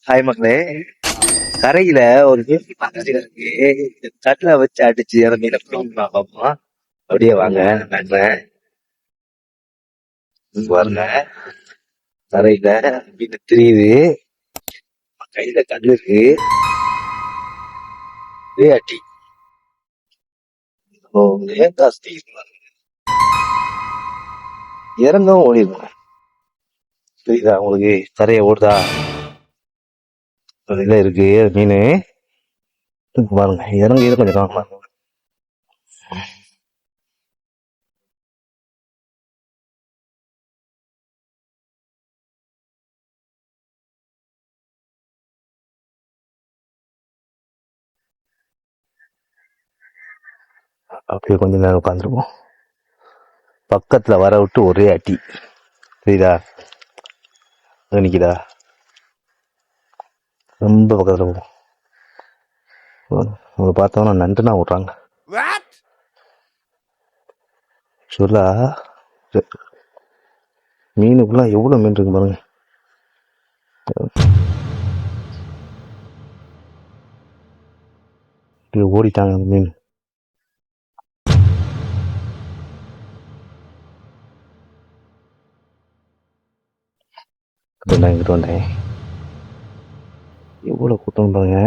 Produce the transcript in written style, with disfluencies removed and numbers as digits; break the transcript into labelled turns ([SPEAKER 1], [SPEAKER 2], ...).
[SPEAKER 1] Hi மக்களே. கரையில ஒரு மீன் பாத்துட்டு இருக்கு. தட்டுல வச்சு அடிச்சு அந்த மீனை பார்ப்போம். அப்படியே வாங்க நன்றேன். பாருங்க, கரையில மீன் தெரியுது, கையில கல்லு இருக்கு, அட்டி ஜாஸ்தி இறங்கவும் ஓடிடும். தெரியுதா உங்களுக்கு? கரையை ஓடுதா, கரையில இருக்கு மீன். பாருங்க, இறங்கி கொஞ்சம் காணலாம். அப்படியே கொஞ்ச நேரம் உட்காந்துருப்போம். பக்கத்துல வர விட்டு ஒரே அட்டி. தெரியுதா? நிக்குதா? ரொம்ப பக்கத்துல போகும். அவங்க பார்த்தோம்னா நண்டுனா விட்றாங்க. சொல்லா மீனுக்குள்ள எவ்வளவு மீன் இருக்கு பாருங்க. ஓடிட்டாங்க அந்த மீன். நான் இங்கிட்டு வந்தேன். எவ்வளவு கூட்டம் பாருங்க.